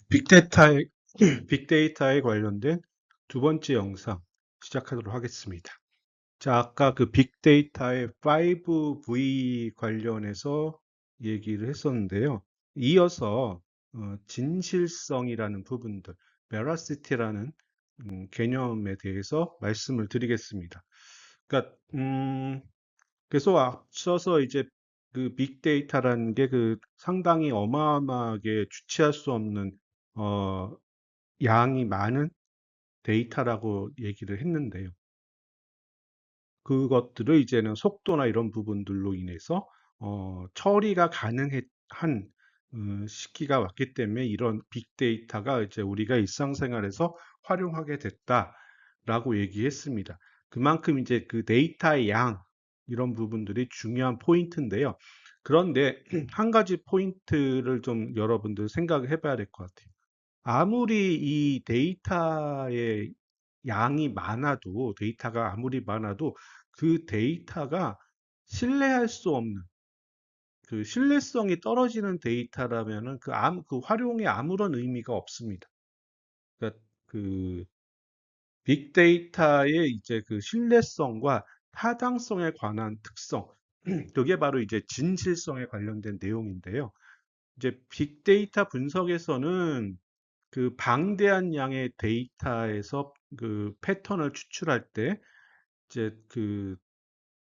빅데이터에, 빅데이터에 관련된 두 번째 영상 시작하도록 하겠습니다. 자, 아까 그 빅데이터의 5V 관련해서 얘기를 했었는데요. 이어서 진실성이라는 부분들, 베라시티라는 개념에 대해서 말씀을 드리겠습니다. 그러니까 그래서 앞서서 이제 그 빅데이터라는 게 그 상당히 어마어마하게 주체할 수 없는 어, 양이 많은 데이터라고 얘기를 했는데요. 그것들을 이제는 속도나 이런 부분들로 인해서 처리가 가능한 시기가 왔기 때문에 이런 빅데이터가 이제 우리가 일상생활에서 활용하게 됐다라고 얘기했습니다. 그만큼 이제 그 데이터의 양 이런 부분들이 중요한 포인트인데요. 그런데 한 가지 포인트를 좀 여러분들 생각을 해봐야 될 것 같아요. 아무리 이 데이터의 양이 많아도, 데이터가 아무리 많아도 그 데이터가 신뢰할 수 없는, 그 신뢰성이 떨어지는 데이터라면은 그 활용에 아무런 의미가 없습니다. 그러니까 그 빅데이터의 이제 그 신뢰성과 타당성에 관한 특성, 그게 바로 이제 진실성에 관련된 내용인데요. 이제 빅데이터 분석에서는 그 방대한 양의 데이터에서 그 패턴을 추출할 때 이제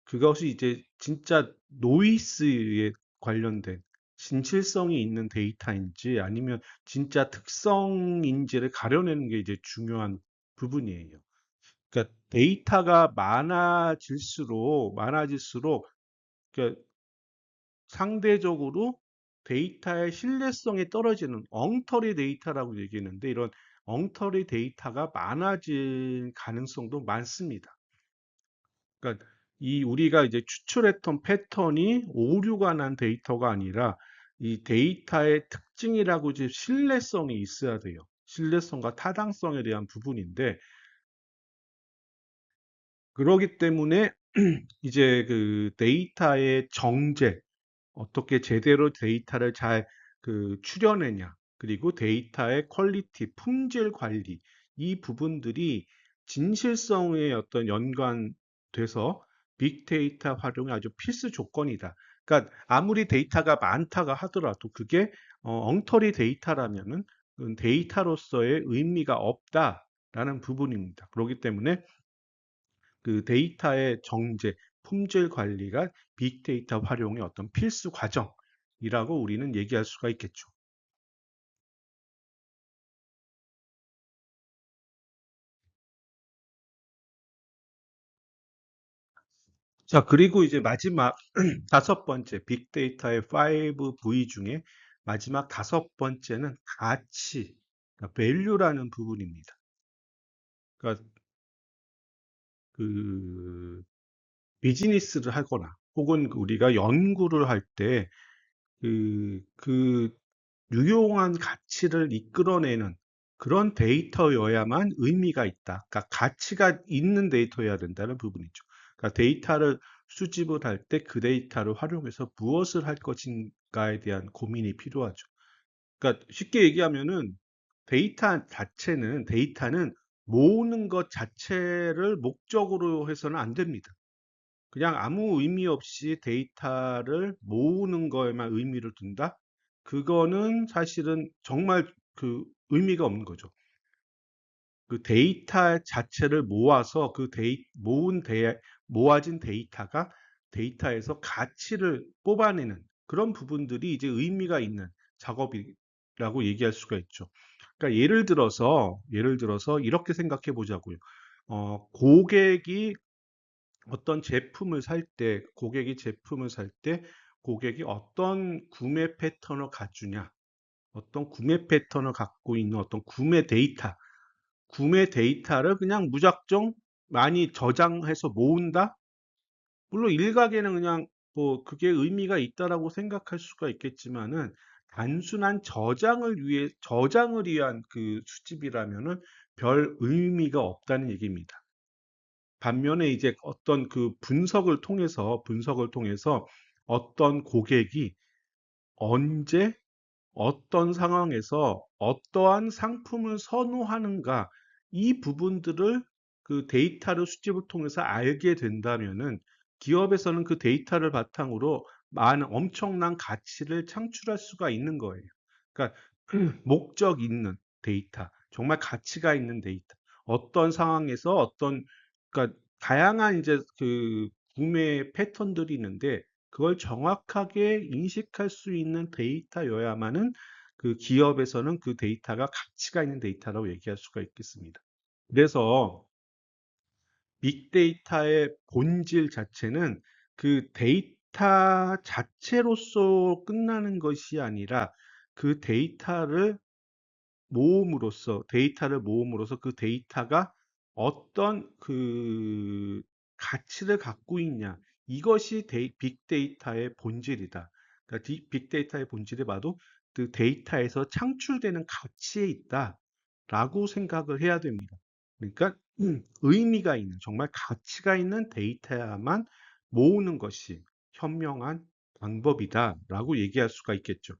그것이 이제 진짜 노이즈에 관련된 진실성이 있는 데이터인지 아니면 진짜 특성인지를 가려내는 게 이제 중요한 부분이에요. 그러니까 데이터가 많아질수록 그러니까 상대적으로 데이터의 신뢰성이 떨어지는 엉터리 데이터라고 얘기했는데 이런 엉터리 데이터가 많아질 가능성도 많습니다. 그러니까 이 우리가 이제 추출했던 패턴이 오류가 난 데이터가 아니라 이 데이터의 특징이라고 이제 신뢰성이 있어야 돼요. 신뢰성과 타당성에 대한 부분인데 그러기 때문에 이제 그 데이터의 정제 어떻게 제대로 데이터를 잘 추려내냐, 그리고 데이터의 퀄리티, 품질 관리, 이 부분들이 진실성에 어떤 연관돼서 빅데이터 활용이 아주 필수 조건이다. 그러니까 아무리 데이터가 많다가 하더라도 그게 엉터리 데이터라면은 데이터로서의 의미가 없다라는 부분입니다. 그렇기 때문에 그 데이터의 정제, 품질 관리가 빅데이터 활용의 어떤 필수 과정이라고 우리는 얘기할 수가 있겠죠. 자, 그리고 이제 마지막 다섯 번째 빅데이터의 5V 중에 마지막 다섯 번째는 가치, 그러니까 value라는 부분입니다. 그러니까 그 비즈니스를 하거나 혹은 우리가 연구를 할 때 그 유용한 가치를 이끌어내는 그런 데이터여야만 의미가 있다. 그러니까 가치가 있는 데이터여야 된다는 부분이죠. 그러니까 데이터를 수집을 할 때 그 데이터를 활용해서 무엇을 할 것인가에 대한 고민이 필요하죠. 그러니까 쉽게 얘기하면은 데이터는 모으는 것 자체를 목적으로 해서는 안 됩니다. 그냥 아무 의미 없이 데이터를 모으는 거에만 의미를 둔다? 그거는 사실은 정말 의미가 없는 거죠. 그 데이터 자체를 모아서 모아진 데이터가 데이터에서 가치를 뽑아내는 그런 부분들이 이제 의미가 있는 작업이라고 얘기할 수가 있죠. 그러니까 예를 들어서 이렇게 생각해 보자고요. 고객이 어떤 제품을 살 때, 고객이 어떤 구매 패턴을 갖추냐, 어떤 구매 패턴을 갖고 있는 어떤 구매 데이터를 그냥 무작정 많이 저장해서 모은다? 물론 일각에는 그냥 뭐 그게 의미가 있다라고 생각할 수가 있겠지만은 단순한 저장을 위한 그 수집이라면은 별 의미가 없다는 얘기입니다. 반면에 이제 어떤 분석을 통해서 어떤 고객이 언제, 어떤 상황에서 어떠한 상품을 선호하는가, 이 부분들을 그 데이터를 수집을 통해서 알게 된다면은 기업에서는 그 데이터를 바탕으로 많은 엄청난 가치를 창출할 수가 있는 거예요. 그러니까 목적 있는 데이터, 정말 가치가 있는 데이터. 어떤 상황에서 그러니까 다양한 이제 그 구매 패턴들이 있는데 그걸 정확하게 인식할 수 있는 데이터여야만은 그 기업에서는 그 데이터가 가치가 있는 데이터라고 얘기할 수가 있겠습니다. 그래서 빅데이터의 본질 자체는 그 데이터 자체로서 끝나는 것이 아니라 그 데이터를 모음으로써 그 데이터가 어떤 그 가치를 갖고 있냐. 이것이 빅데이터의 본질이다. 그러니까 빅데이터의 본질을 봐도 그 데이터에서 창출되는 가치에 있다라고 생각을 해야 됩니다. 그러니까 의미가 있는, 정말 가치가 있는 데이터야만 모으는 것이 현명한 방법이다라고 얘기할 수가 있겠죠.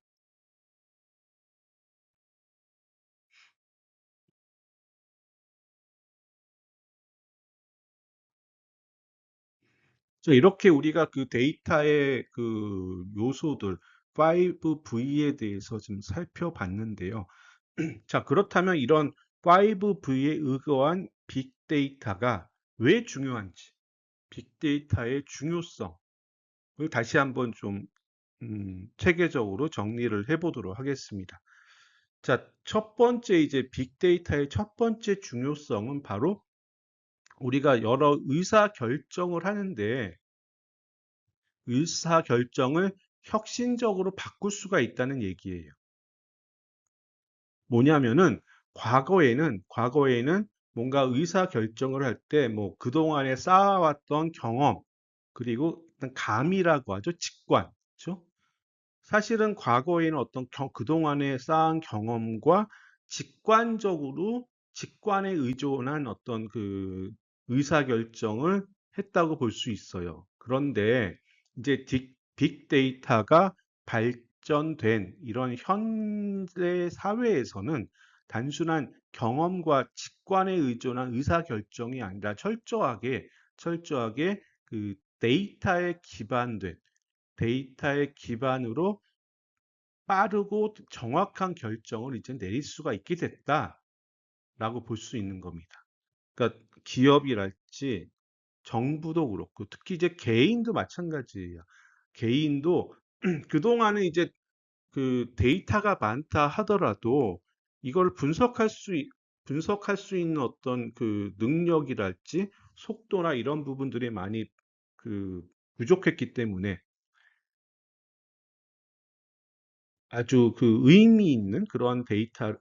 이렇게 우리가 그 데이터의 그 요소들 5V에 대해서 좀 살펴봤는데요. 자, 그렇다면 이런 5V에 의거한 빅데이터가 왜 중요한지, 빅데이터의 중요성을 다시 한번 좀 체계적으로 정리를 해보도록 하겠습니다. 자, 첫 번째 이제 빅데이터의 첫 번째 중요성은 바로 우리가 여러 의사 결정을 하는데 의사결정을 혁신적으로 바꿀 수가 있다는 얘기예요. 뭐냐면은 과거에는 뭔가 의사결정을 할 때 뭐 그동안에 쌓아왔던 경험 그리고 일단 감이라고 하죠. 직관. 그렇죠? 사실은 과거에는 그동안에 쌓은 경험과 직관에 의존한 어떤 그 의사결정을 했다고 볼 수 있어요. 그런데 이제 빅데이터가 발전된 이런 현대 사회에서는 단순한 경험과 직관에 의존한 의사결정이 아니라 철저하게 그 데이터에 기반으로 빠르고 정확한 결정을 이제 내릴 수가 있게 됐다라고 볼 수 있는 겁니다. 그러니까 기업이랄지 정부도 그렇고 특히 이제 개인도 마찬가지예요. 개인도 그동안은 이제 그 데이터가 많다 하더라도 이걸 분석할 수 있는 어떤 그 능력이랄지 속도나 이런 부분들이 많이 그 부족했기 때문에 아주 그 의미 있는 그러한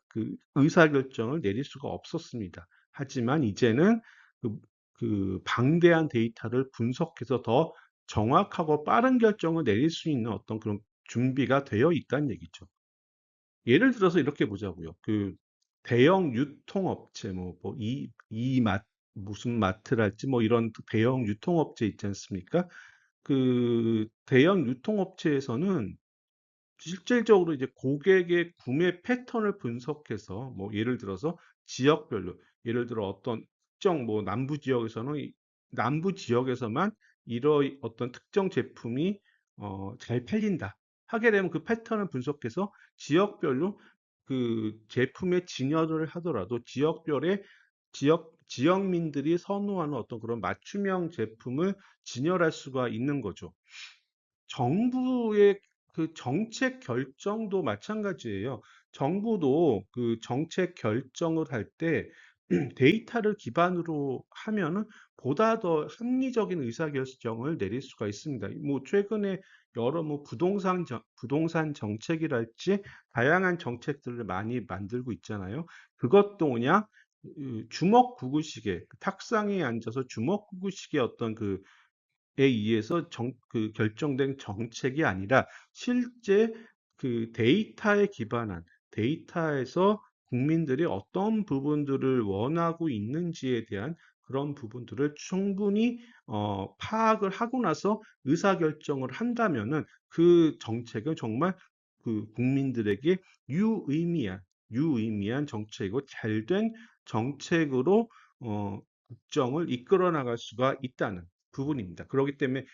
그 의사결정을 내릴 수가 없었습니다. 하지만 이제는 그, 그 방대한 데이터를 분석해서 더 정확하고 빠른 결정을 내릴 수 있는 어떤 그런 준비가 되어 있다는 얘기죠. 예를 들어서 이렇게 보자고요. 그 대형 유통업체, 무슨 마트랄지 뭐 이런 대형 유통업체 있지 않습니까? 그 대형 유통업체에서는 실질적으로 이제 고객의 구매 패턴을 분석해서 뭐 예를 들어서 지역별로 예를 들어 어떤 특정 뭐 남부 지역에서만 이러 어떤 특정 제품이 잘 팔린다 하게 되면 그 패턴을 분석해서 지역별로 그 제품의 진열을 하더라도 지역민들이 선호하는 어떤 그런 맞춤형 제품을 진열할 수가 있는 거죠. 정부의 그 정책 결정도 마찬가지예요. 정부도 그 정책 결정을 할 때 데이터를 기반으로 하면은 보다 더 합리적인 의사결정을 내릴 수가 있습니다. 뭐 최근에 여러 뭐 부동산 정책이랄지 다양한 정책들을 많이 만들고 있잖아요. 그것도 그냥 주먹구구식의 탁상에 앉아서 주먹구구식의 어떤 에 의해서 그 결정된 정책이 아니라 실제 그 데이터에서 국민들이 어떤 부분들을 원하고 있는지에 대한 그런 부분들을 충분히 파악을 하고 나서 의사결정을 한다면은 그 정책은 정말 국민들에게 유의미한 유의미한 정책이고 잘된 정책으로 국정을 이끌어 나갈 수가 있다는 부분입니다. 그렇기 때문에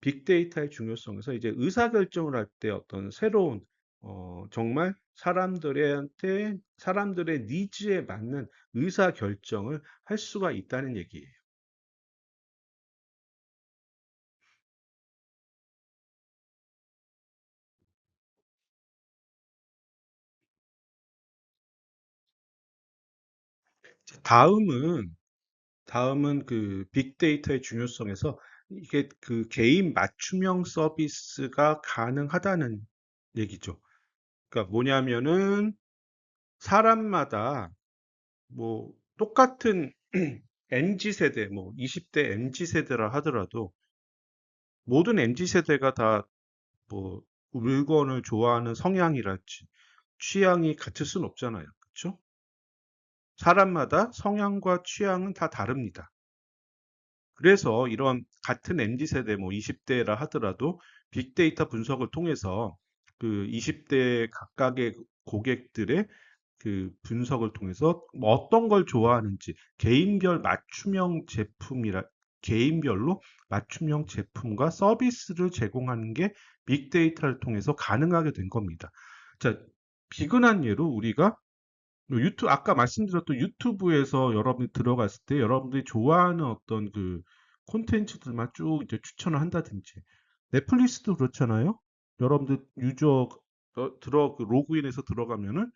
빅데이터의 중요성에서 이제 의사결정을 할 때 어떤 새로운 정말 사람들의 니즈에 맞는 의사결정을 할 수가 있다는 얘기예요. 다음은 그 빅데이터의 중요성에서 이게 그 개인 맞춤형 서비스가 가능하다는 얘기죠. 그러니까 뭐냐면은 사람마다 뭐 똑같은 MZ 세대, 뭐 20대 MZ 세대라 하더라도 모든 MZ 세대가 다 뭐 물건을 좋아하는 성향이랄지 취향이 같을 순 없잖아요. 그렇죠? 사람마다 성향과 취향은 다 다릅니다. 그래서 이런 같은 MZ 세대 뭐 20대라 하더라도 빅데이터 분석을 통해서 그 20대 각각의 고객들의 그 분석을 통해서 뭐 어떤 걸 좋아하는지 개인별로 맞춤형 제품과 서비스를 제공하는 게 빅데이터를 통해서 가능하게 된 겁니다. 자, 비근한 예로 우리가 아까 말씀드렸던 유튜브에서 여러분이 들어갔을 때 여러분들이 좋아하는 어떤 그 콘텐츠들만 쭉 이제 추천을 한다든지 넷플릭스도 그렇잖아요. 여러분들 그 로그인해서 들어가면은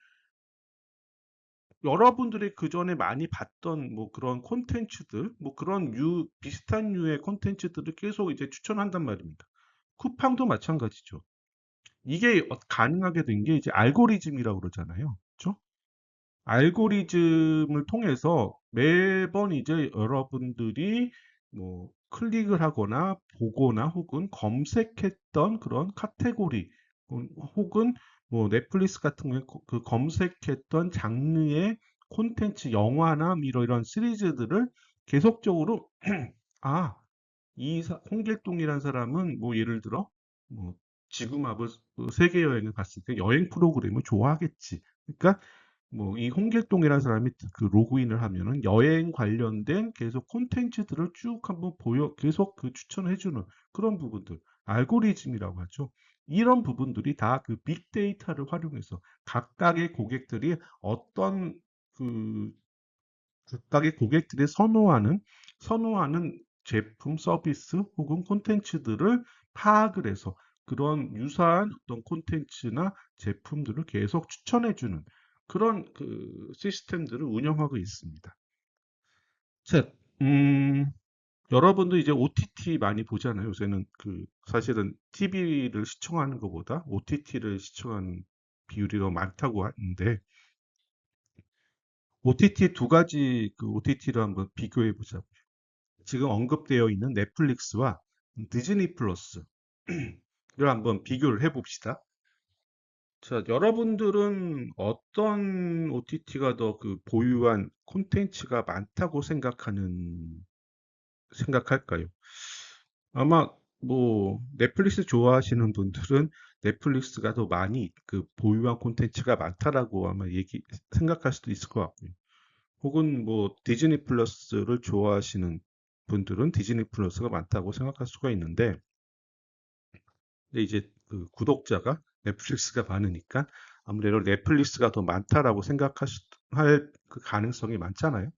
여러분들이 그 전에 많이 봤던 뭐 그런 콘텐츠들, 뭐 그런 비슷한 류의 콘텐츠들을 계속 이제 추천한단 말입니다. 쿠팡도 마찬가지죠. 이게 가능하게 된 게 이제 알고리즘이라고 그러잖아요. 그렇죠? 알고리즘을 통해서 매번 이제 여러분들이 뭐 클릭을 하거나 보거나 혹은 검색했던 그런 카테고리 혹은 뭐 넷플릭스 같은 경우에 그 검색했던 장르의 콘텐츠, 영화나 이런 시리즈들을 계속적으로 아, 홍길동이라는 사람은 뭐 예를 들어 뭐 지구마블 세계 여행을 갔을 때 여행 프로그램을 좋아하겠지. 그러니까 뭐 이 홍길동이라는 사람이 그 로그인을 하면은 여행 관련된 계속 콘텐츠들을 쭉 한번 계속 그 추천해주는 그런 부분들, 알고리즘이라고 하죠. 이런 부분들이 다 그 빅데이터를 활용해서 각각의 고객들이 어떤 그 각각의 고객들이 선호하는 제품, 서비스 혹은 콘텐츠들을 파악을 해서 그런 유사한 어떤 콘텐츠나 제품들을 계속 추천해주는 그런 그 시스템들을 운영하고 있습니다. 자, 음, 여러분도 이제 OTT 많이 보잖아요. 요새는 그 사실은 TV를 시청하는 것보다 OTT를 시청하는 비율이 더 많다고 하는데 OTT 두 가지 그 OTT를 한번 비교해 보자. 지금 언급되어 있는 넷플릭스와 디즈니 플러스를 한번 비교를 해봅시다. 자, 여러분들은 어떤 OTT가 더 그 보유한 콘텐츠가 많다고 생각할까요? 아마 뭐 넷플릭스 좋아하시는 분들은 넷플릭스가 더 많이 그 보유한 콘텐츠가 많다라고 아마 생각할 수도 있을 것 같고요. 혹은 뭐 디즈니 플러스를 좋아하시는 분들은 디즈니 플러스가 많다고 생각할 수가 있는데, 근데 이제 그 구독자가 넷플릭스가 많으니까 아무래도 넷플릭스가 더 많다라고 할 그 가능성이 많잖아요.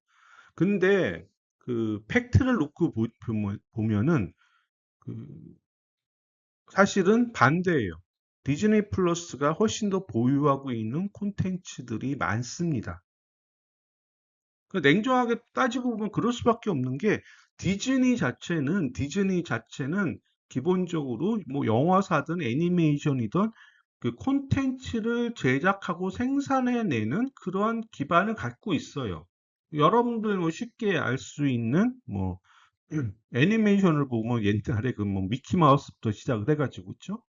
근데 그 팩트를 놓고 보면은 그 사실은 반대예요. 디즈니 플러스가 훨씬 더 보유하고 있는 콘텐츠들이 많습니다. 냉정하게 따지고 보면 그럴 수밖에 없는 게 디즈니 자체는 기본적으로 뭐 영화사든 애니메이션이든 그 콘텐츠를 제작하고 생산해내는 그러한 기반을 갖고 있어요. 여러분들 뭐 쉽게 알 수 있는 뭐 애니메이션을 보면 옛날에 그 뭐 미키마우스부터 시작을 해가지고 있죠.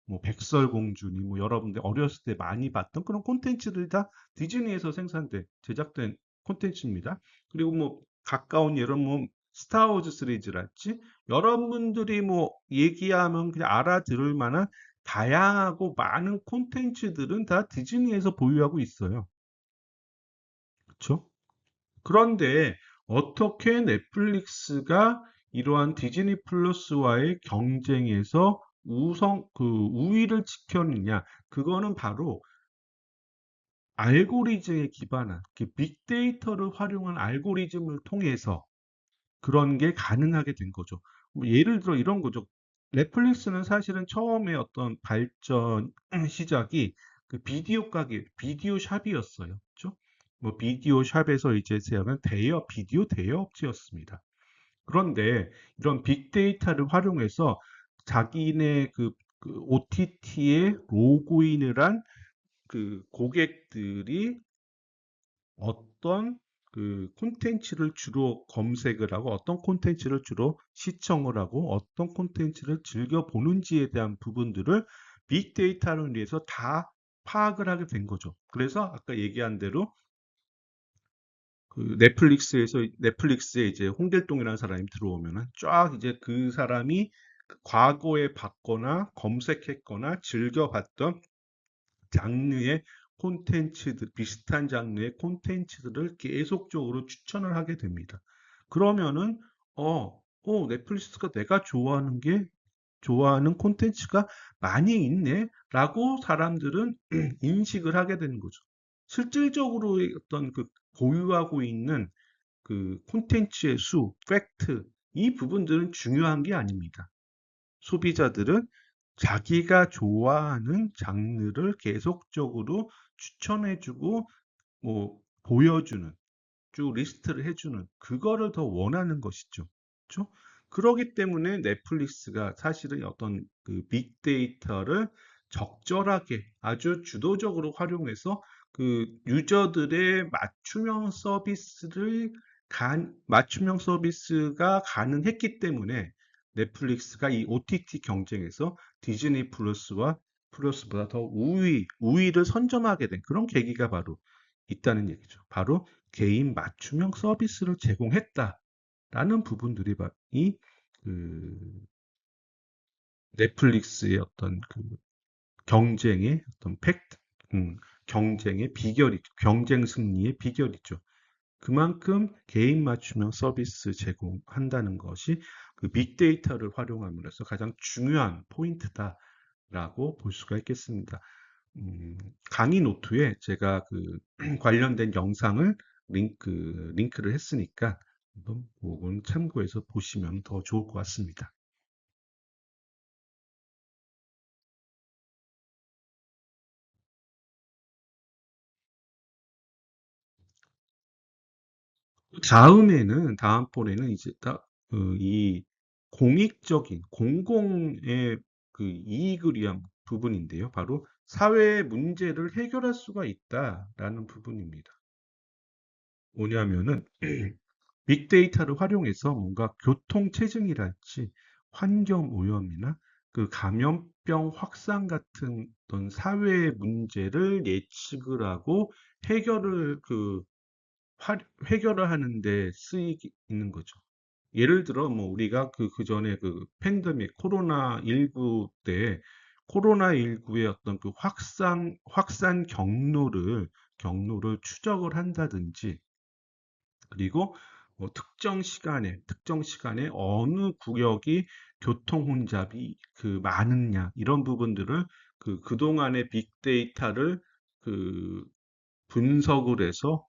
뭐 백설공주니 뭐 여러분들 어렸을 때 많이 봤던 그런 콘텐츠들이 다 디즈니에서 제작된 콘텐츠입니다. 그리고 뭐 가까운 예로 뭐 스타워즈 시리즈랄지 여러분들이 뭐 얘기하면 그냥 알아들을 만한 다양하고 많은 콘텐츠들은 다 디즈니에서 보유하고 있어요. 그렇죠? 그런데 어떻게 넷플릭스가 이러한 디즈니 플러스와의 경쟁에서 우위를 지켰느냐? 그거는 바로 알고리즘에 기반한 그 빅데이터를 활용한 알고리즘을 통해서 그런 게 가능하게 된 거죠. 뭐 예를 들어 이런 거죠. 넷플릭스는 사실은 처음에 어떤 발전 시작이 그 비디오 가게, 비디오 샵이었어요. 그렇죠? 뭐 비디오 샵에서 이제 시작은 비디오 대여 업체였습니다. 그런데 이런 빅데이터를 활용해서 자기네 그 OTT에 로그인을 한 그 고객들이 어떤 그 콘텐츠를 주로 검색을 하고 어떤 콘텐츠를 주로 시청을 하고 어떤 콘텐츠를 즐겨 보는지에 대한 부분들을 빅데이터를 위해서 다 파악을 하게 된 거죠. 그래서 아까 얘기한 대로 그 넷플릭스에 이제 홍길동이라는 사람이 들어오면은 쫙 이제 그 사람이 그 과거에 봤거나 검색했거나 즐겨봤던 장르의 콘텐츠들, 비슷한 장르의 콘텐츠들을 계속적으로 추천을 하게 됩니다. 그러면은, 넷플릭스가 내가 좋아하는 콘텐츠가 많이 있네? 라고 사람들은 인식을 하게 되는 거죠. 실질적으로 어떤 그 보유하고 있는 그 콘텐츠의 수, 팩트, 이 부분들은 중요한 게 아닙니다. 소비자들은 자기가 좋아하는 장르를 계속적으로 추천해주고 뭐 보여주는 쭉 리스트를 해주는 그거를 더 원하는 것이죠. 그렇죠? 그러기 때문에 넷플릭스가 사실은 어떤 그 빅데이터를 적절하게 아주 주도적으로 활용해서 그 유저들의 맞춤형 서비스가 가능했기 때문에 넷플릭스가 이 OTT 경쟁에서 디즈니 플러스보다 더 우위를 선점하게 된 그런 계기가 바로 있다는 얘기죠. 바로 개인 맞춤형 서비스를 제공했다라는 부분들이 그 넷플릭스의 어떤 그 경쟁의 어떤 경쟁의 비결이죠. 경쟁 승리의 비결이죠. 그만큼 개인 맞춤형 서비스 제공한다는 것이 그 빅데이터를 활용함으로써 가장 중요한 포인트다라고 볼 수가 있겠습니다. 강의 노트에 제가 그 관련된 영상을 링크를 했으니까 한번 그건 참고해서 보시면 더 좋을 것 같습니다. 다음번에는 이제 딱, 이 공공의 그 이익을 위한 부분인데요. 바로 사회의 문제를 해결할 수가 있다라는 부분입니다. 뭐냐면은, 빅데이터를 활용해서 뭔가 교통체증이랄지 환경오염이나 그 감염병 확산 같은 어떤 사회의 문제를 예측을 하고 해결을 해결을 하는 데 쓰이고 있는 거죠. 예를 들어 뭐 우리가 그 전에 그 팬데믹 코로나19 때 코로나19의 어떤 그 확산 경로를 추적을 한다든지 그리고 뭐 특정 시간에 어느 구역이 교통 혼잡이 그 많으냐 이런 부분들을 그동안의 빅데이터를 그 분석을 해서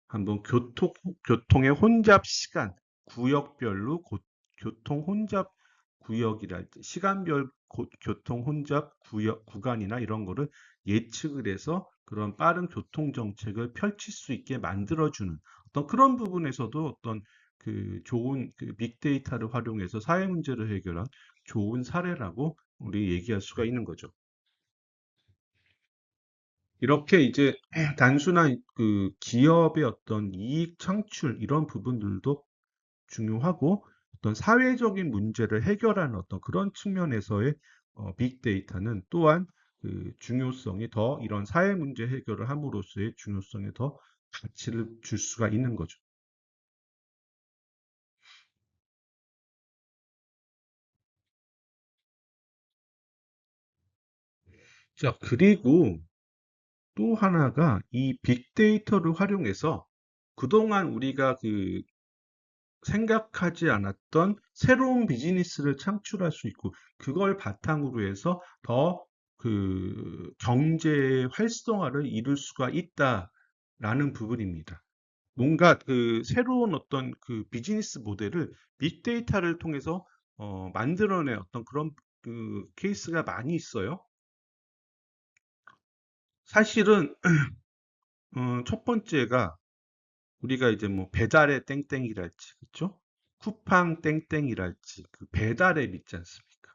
한번 교통의 혼잡 시간, 구역별로 교통 혼잡 구역이랄 때, 시간별 교통 혼잡 구간이나 이런 거를 예측을 해서 그런 빠른 교통 정책을 펼칠 수 있게 만들어주는 어떤 그런 부분에서도 어떤 그 좋은 그 빅데이터를 활용해서 사회 문제를 해결한 좋은 사례라고 우리 얘기할 수가 있는 거죠. 이렇게 이제 단순한 그 기업의 어떤 이익 창출 이런 부분들도 중요하고 어떤 사회적인 문제를 해결하는 어떤 그런 측면에서의 빅데이터는 또한 그 중요성이 더 이런 사회 문제 해결을 함으로써의 중요성에 더 가치를 줄 수가 있는 거죠. 자, 그리고 또 하나가 이 빅데이터를 활용해서 그동안 우리가 생각하지 않았던 새로운 비즈니스를 창출할 수 있고, 그걸 바탕으로 해서 더 경제 활성화를 이룰 수가 있다라는 부분입니다. 뭔가 새로운 어떤 비즈니스 모델을 빅데이터를 통해서 만들어낸 어떤 그런 케이스가 많이 있어요. 사실은 첫 번째가 우리가 이제 뭐 배달의 땡땡이랄지, 그쵸? 쿠팡 땡땡이랄지 그 배달 앱 있지 않습니까?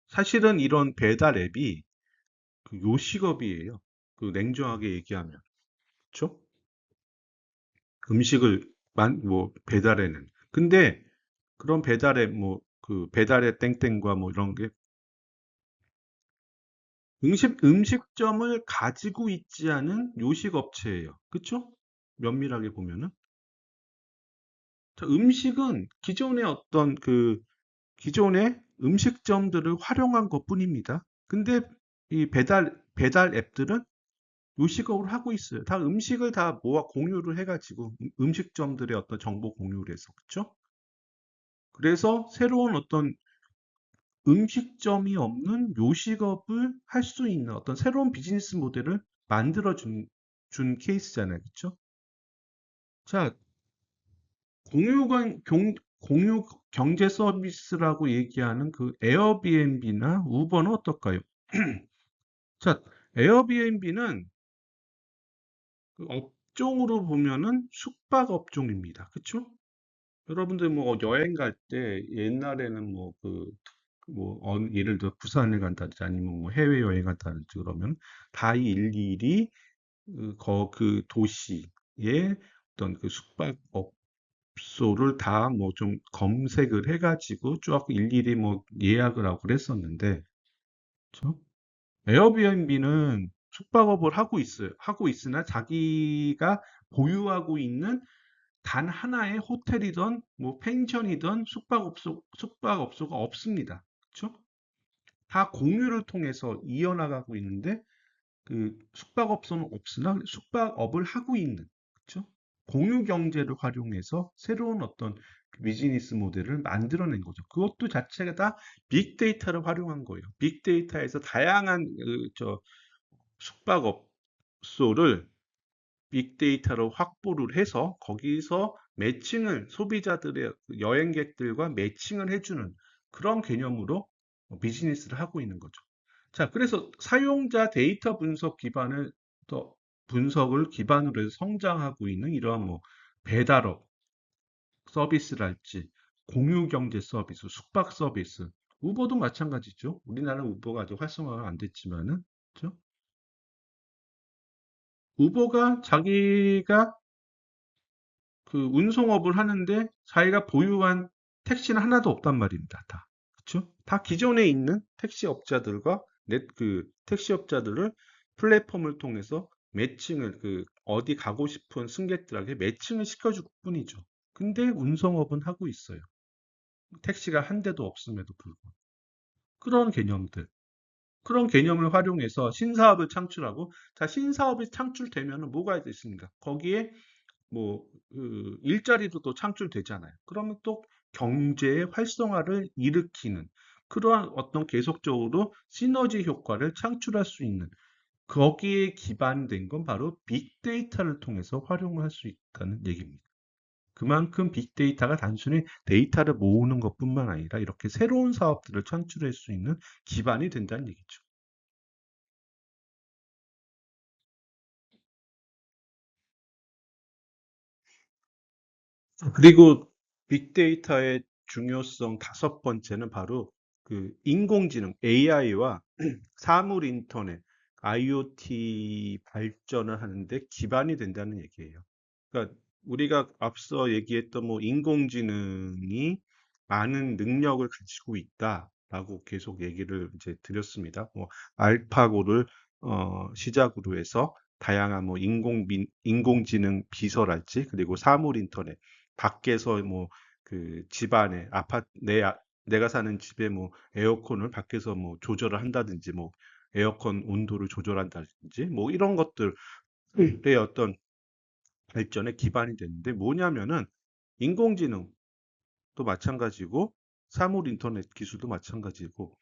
사실은 이런 배달 앱이 요식업이에요. 냉정하게 얘기하면, 그쵸? 음식을 뭐 배달에는. 근데 그런 배달 앱 뭐 배달의 땡땡과 뭐 이런 게 음식점을 가지고 있지 않은 요식업체예요. 그쵸? 면밀하게 보면은. 자, 음식은 기존의 음식점들을 활용한 것뿐입니다. 근데 이 배달 앱들은 요식업을 하고 있어요. 다 음식을 다 모아 공유를 해가지고 음식점들의 어떤 정보 공유를 해서 그렇죠? 그래서 새로운 어떤 음식점이 없는 요식업을 할 수 있는 어떤 새로운 비즈니스 모델을 만들어 준 케이스잖아요. 그렇죠? 자, 공유 경제 서비스라고 얘기하는 에어비앤비나 우버는 어떨까요? 자, 에어비앤비는 업종으로 보면은 숙박 업종입니다. 그쵸? 여러분들 뭐 여행 갈 때 옛날에는 예를 들어 부산을 간다든지 아니면 뭐 해외 여행 간다든지 그러면 다 일일이 그 도시의 어떤 숙박업소를 다 뭐 좀 검색을 해가지고 쭉 일일이 뭐 예약을 하고 그랬었는데, 그쵸? 에어비앤비는 숙박업을 하고 있어요. 하고 있으나 자기가 보유하고 있는 단 하나의 호텔이든 뭐 펜션이든 숙박업소가 없습니다. 그렇죠? 다 공유를 통해서 이어나가고 있는데 숙박업소는 없으나 숙박업을 하고 있는, 그렇죠? 공유 경제를 활용해서 새로운 어떤 비즈니스 모델을 만들어낸 거죠. 그것도 자체가 다 빅데이터를 활용한 거예요. 빅데이터에서 다양한 숙박업소를 빅데이터로 확보를 해서 거기서 소비자들의 여행객들과 매칭을 해주는 그런 개념으로 비즈니스를 하고 있는 거죠. 자, 그래서 사용자 데이터 분석을 기반으로 해서 성장하고 있는 이러한 뭐 배달업 서비스랄지 공유 경제 서비스, 숙박 서비스, 우버도 마찬가지죠. 우리나라 우버가 아직 활성화가 안 됐지만은, 그죠? 우버가 자기가 운송업을 하는데 자기가 보유한 택시는 하나도 없단 말입니다. 다. 그쵸? 다 기존에 있는 택시업자들과 택시업자들을 플랫폼을 통해서 매칭을 어디 가고 싶은 승객들에게 매칭을 시켜줄 뿐이죠. 근데 운송업은 하고 있어요. 택시가 한 대도 없음에도 불구하고. 그런 개념들. 그런 개념을 활용해서 신사업을 창출하고, 자, 신사업이 창출되면 뭐가 있습니까? 거기에 일자리도 또 창출되잖아요. 그러면 또 경제의 활성화를 일으키는 그러한 어떤 계속적으로 시너지 효과를 창출할 수 있는 거기에 기반된 건 바로 빅데이터를 통해서 활용을 할 수 있다는 얘기입니다. 그만큼 빅데이터가 단순히 데이터를 모으는 것뿐만 아니라 이렇게 새로운 사업들을 창출할 수 있는 기반이 된다는 얘기죠. 그리고 빅데이터의 중요성 다섯 번째는 바로 인공지능 AI와 사물 인터넷 IoT 발전을 하는데 기반이 된다는 얘기예요. 그러니까 우리가 앞서 얘기했던 뭐 인공지능이 많은 능력을 가지고 있다라고 계속 얘기를 이제 드렸습니다. 뭐 알파고를 시작으로 해서 다양한 뭐 인공지능 비서랄지 그리고 사물 인터넷 밖에서 뭐 집안에 내가 사는 집에 뭐 에어컨을 밖에서 뭐 조절을 한다든지 뭐 에어컨 온도를 조절한다든지 뭐 이런 것들의 어떤 발전의 기반이 됐는데 뭐냐면은 인공지능도 마찬가지고 사물 인터넷 기술도 마찬가지고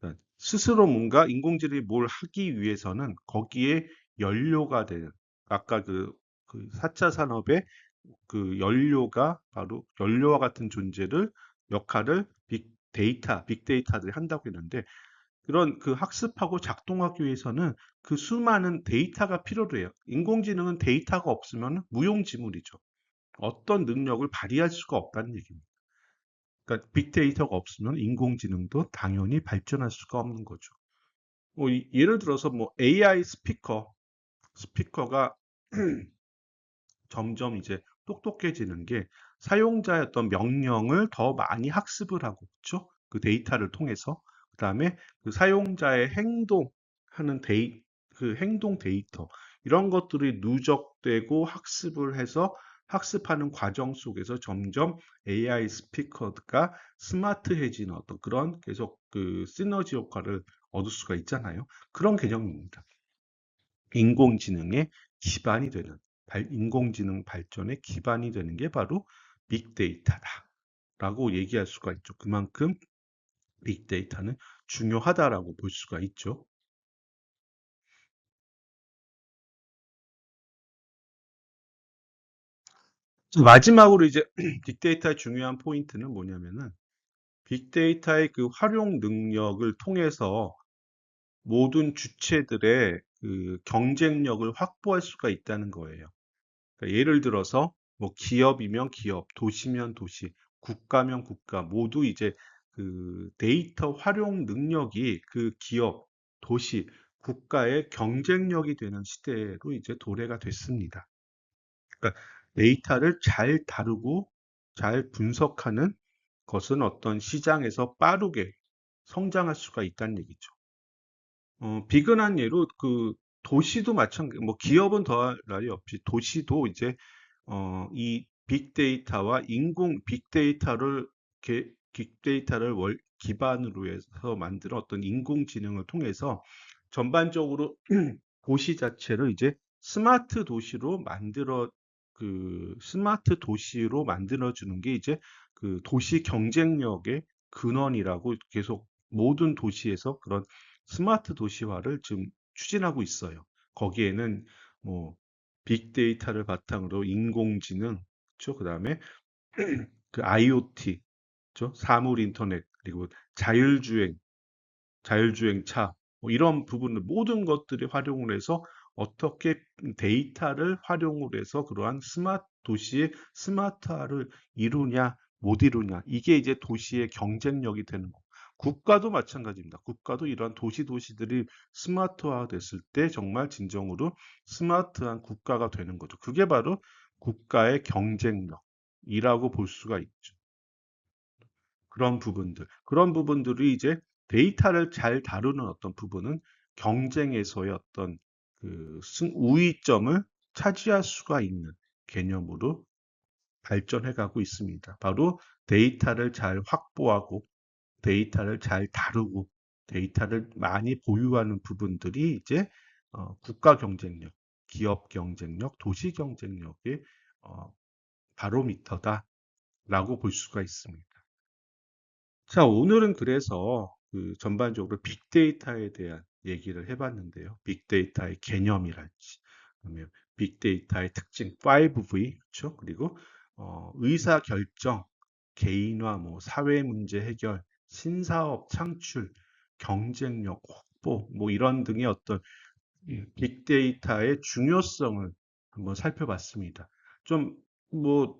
그러니까 스스로 뭔가 인공지능이 뭘 하기 위해서는 거기에 연료가 되는 아까 그 4차 산업의 그 연료가 바로 연료와 같은 존재를 역할을 빅데이터들이 한다고 했는데 그런 그 학습하고 작동하기 위해서는 그 수많은 데이터가 필요로 해요. 인공지능은 데이터가 없으면 무용지물이죠. 어떤 능력을 발휘할 수가 없다는 얘기입니다. 그러니까 빅데이터가 없으면 인공지능도 당연히 발전할 수가 없는 거죠. 뭐 예를 들어서 뭐 AI 스피커가 점점 이제 똑똑해지는 게 사용자의 어떤 명령을 더 많이 학습을 하고, 그렇죠? 그 데이터를 통해서. 그다음에 그 사용자의 행동하는 그 행동 데이터, 이런 것들이 누적되고 학습을 해서 학습하는 과정 속에서 점점 AI 스피커가 스마트해지는 어떤 그런 계속 그 시너지 효과를 얻을 수가 있잖아요. 그런 개념입니다. 인공지능의 기반이 되는, 인공지능 발전의 기반이 되는 게 바로 빅데이터다라고 얘기할 수가 있죠. 그만큼 빅데이터는 중요하다라고 볼 수가 있죠. 마지막으로 이제 빅데이터의 중요한 포인트는 뭐냐면은 빅데이터의 그 활용 능력을 통해서 모든 주체들의 그 경쟁력을 확보할 수가 있다는 거예요. 그러니까 예를 들어서 뭐 기업이면 기업, 도시면 도시, 국가면 국가 모두 이제 그 데이터 활용 능력이 그 기업, 도시, 국가의 경쟁력이 되는 시대로 이제 도래가 됐습니다. 그러니까 데이터를 잘 다루고 잘 분석하는 것은 어떤 시장에서 빠르게 성장할 수가 있다는 얘기죠. 비근한 예로 그 도시도 마찬가지, 뭐 기업은 더할 나위 없이 도시도 이제 이 빅데이터와 빅데이터를 기반으로 해서 만든 어떤 인공지능을 통해서 전반적으로 도시 자체를 이제 스마트 도시로 만들어 주는 게 이제 그 도시 경쟁력의 근원이라고 계속 모든 도시에서 그런 스마트 도시화를 지금 추진하고 있어요. 거기에는 뭐 빅데이터를 바탕으로 인공지능, 그렇죠? 그다음에 그 IoT, 그렇죠? 사물 인터넷, 그리고 자율주행, 자율주행차, 뭐 이런 부분을 모든 것들이 활용을 해서 어떻게 데이터를 활용을 해서 그러한 도시의 스마트화를 이루냐, 못 이루냐. 이게 이제 도시의 경쟁력이 되는 거. 국가도 마찬가지입니다. 국가도 이러한 도시들이 스마트화 됐을 때 정말 진정으로 스마트한 국가가 되는 거죠. 그게 바로 국가의 경쟁력이라고 볼 수가 있죠. 그런 부분들이 이제 데이터를 잘 다루는 어떤 부분은 경쟁에서의 어떤 그 우위점을 차지할 수가 있는 개념으로 발전해 가고 있습니다. 바로 데이터를 잘 확보하고 데이터를 잘 다루고 데이터를 많이 보유하는 부분들이 이제 국가 경쟁력, 기업 경쟁력, 도시 경쟁력의 어, 바로미터다라고 볼 수가 있습니다. 자, 오늘은 그래서 그 전반적으로 빅데이터에 대한 얘기를 해봤는데요. 빅데이터의 개념이랄지, 그다음에 빅데이터의 특징 5V, 그렇죠? 그리고 의사결정, 개인화, 뭐 사회 문제 해결, 신사업 창출, 경쟁력 확보, 뭐 이런 등의 어떤 빅데이터의 중요성을 한번 살펴봤습니다. 좀 뭐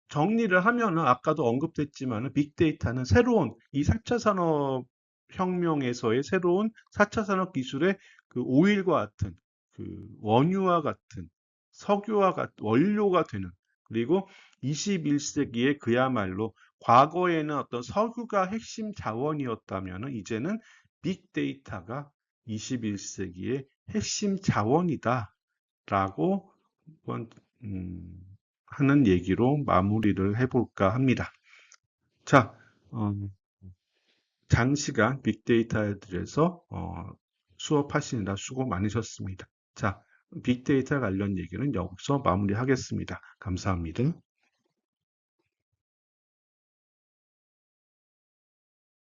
정리를 하면은 아까도 언급됐지만은 빅데이터는 새로운 이 4차 산업 혁명에서의 새로운 4차 산업 기술의 그 오일과 같은 그 원유와 같은 석유와 같은 원료가 되는 그리고 21세기에 그야말로 과거에는 어떤 석유가 핵심 자원이었다면은 이제는 빅데이터가 21세기의 핵심 자원이다라고 한번 하는 얘기로 마무리를 해볼까 합니다. 자, 어, 장시간 빅데이터에 대해서 수업하시느라 수고 많으셨습니다. 자, 빅데이터 관련 얘기는 여기서 마무리하겠습니다. 감사합니다.